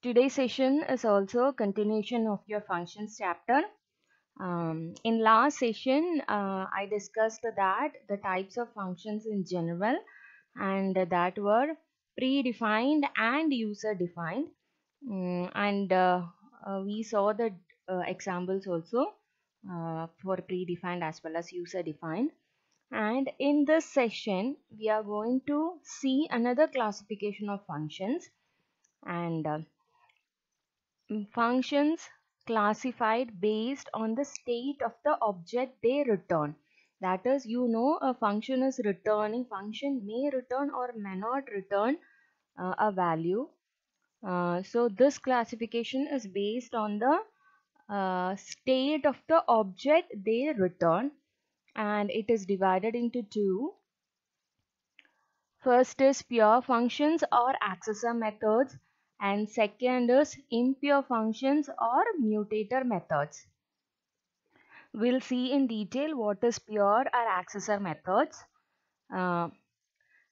Today's session is also a continuation of your functions chapter. In last session, I discussed that the types of functions in general and that were predefined and user defined. We saw the examples also for predefined as well as user defined. And in this session, we are going to see another classification of functions and functions classified based on the state of the object they return. That is, a function is returning, function may return or may not return a value. So this classification is based on the state of the object they return, and it is divided into two. First is pure functions or accessor methods, and second is impure functions or mutator methods. We'll see in detail what is pure or accessor methods. Uh,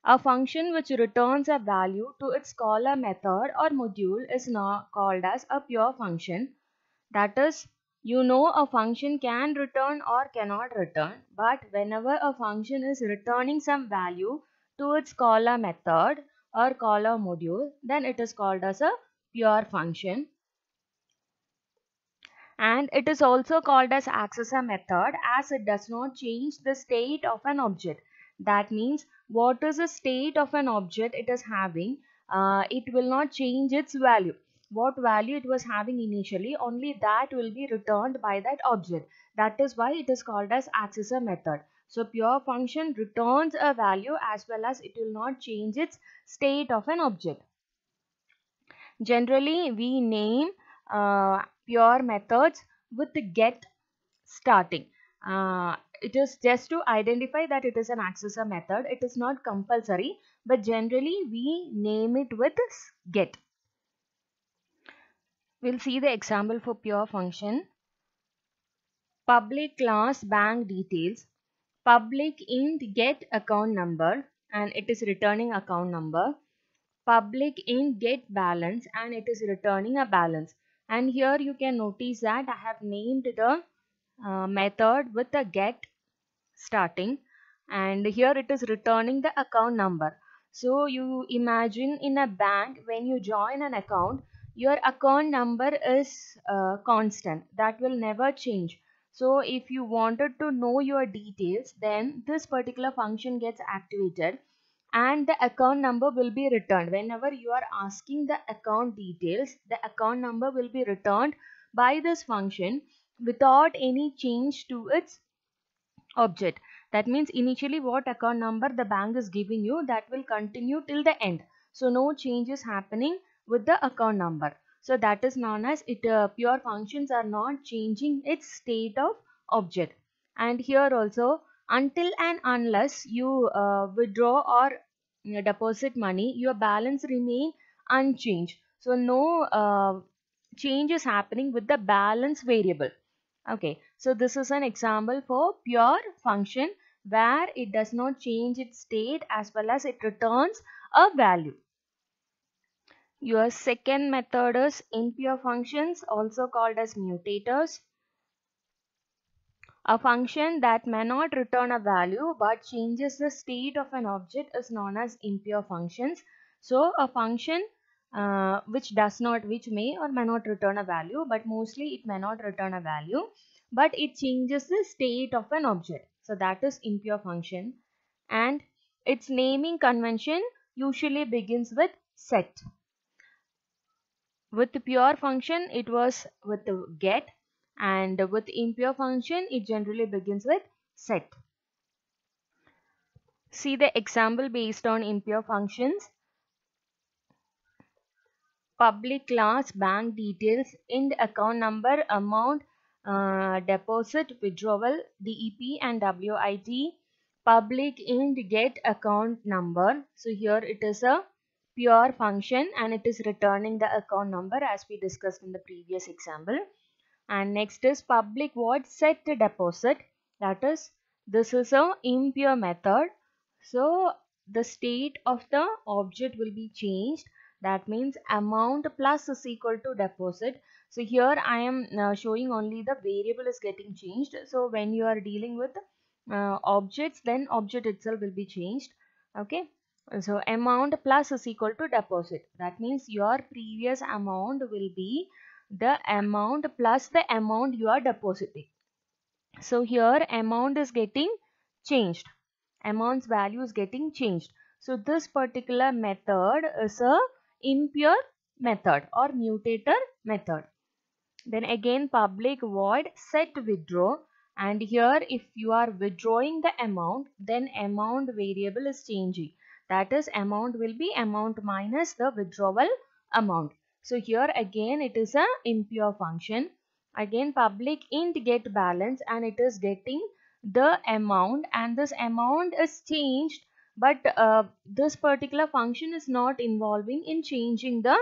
a function which returns a value to its caller method or module is now called as a pure function. That is, a function can return or cannot return, but whenever a function is returning some value to its caller method or caller module, then it is called as a pure function. And it is also called as accessor method as it does not change the state of an object. That means what is the state of an object it is having, it will not change its value. What value it was having initially, only that will be returned by that object. That is why it is called as accessor method. So pure function returns a value as well as it will not change its state of an object. Generally, we name pure methods with get starting. It is just to identify that it is an accessor method. It is not compulsory, but generally we name it with get. We'll see the example for pure function. Public class bank details. Public int get account number, and it is returning account number. Public int get balance, and it is returning a balance. And here you can notice that I have named the method with the get starting, and here it is returning the account number. So you imagine in a bank, when you join an account, your account number is constant, that will never change. So if you wanted to know your details, then this particular function gets activated and the account number will be returned. Whenever you are asking the account details, the account number will be returned by this function without any change to its object. That means initially what account number the bank is giving you, that will continue till the end. So no changes happening with the account number. So that is known as it. Pure functions are not changing its state of object. And here also, until and unless you withdraw or deposit money, your balance remain unchanged. So no change is happening with the balance variable. Okay, so this is an example for pure function where it does not change its state as well as it returns a value. Your second method is impure functions, also called as mutators. A function that may not return a value but changes the state of an object is known as impure functions. So a function which may or may not return a value, but mostly it may not return a value, but it changes the state of an object. So that is impure function, and its naming convention usually begins with set. With the pure function, it was with the get, and with impure function, it generally begins with set. See the example based on impure functions. Public class bank details, int account number, amount, deposit, withdrawal, DEP and WIT. Public int get account number. So here it is a pure function and it is returning the account number as we discussed in the previous example. And next is public void set deposit. That is, this is a impure method. So the state of the object will be changed. That means amount plus is equal to deposit. So here I am showing only the variable is getting changed. So when you are dealing with objects, then object itself will be changed. Okay. So amount plus is equal to deposit. That means your previous amount will be the amount plus the amount you are depositing. So here amount is getting changed. Amount's value is getting changed. So this particular method is a impure method or mutator method. Then again public void set withdraw, and here if you are withdrawing the amount, then amount variable is changing. That is, amount will be amount minus the withdrawal amount. So here again it is a impure function. Again public int get balance, and it is getting the amount, and this amount is changed, but this particular function is not involving in changing the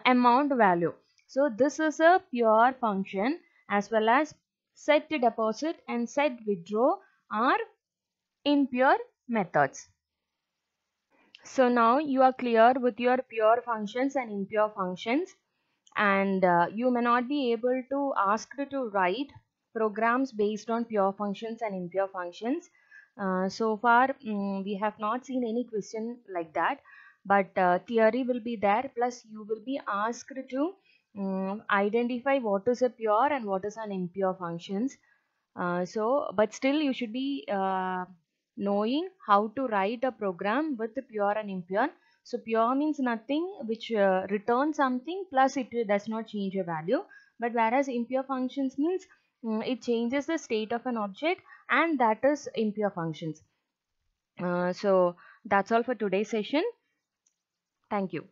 amount value. So this is a pure function, as well as set deposit and set withdraw are impure methods. So now you are clear with your pure functions and impure functions, and you may not be able to ask to write programs based on pure functions and impure functions. So far we have not seen any question like that, but theory will be there, plus you will be asked to identify what is a pure and what is an impure functions. But still you should be knowing how to write a program with pure and impure. So pure means nothing which returns something plus it does not change a value. But whereas impure functions means it changes the state of an object, and that is impure functions. So that's all for today's session. Thank you.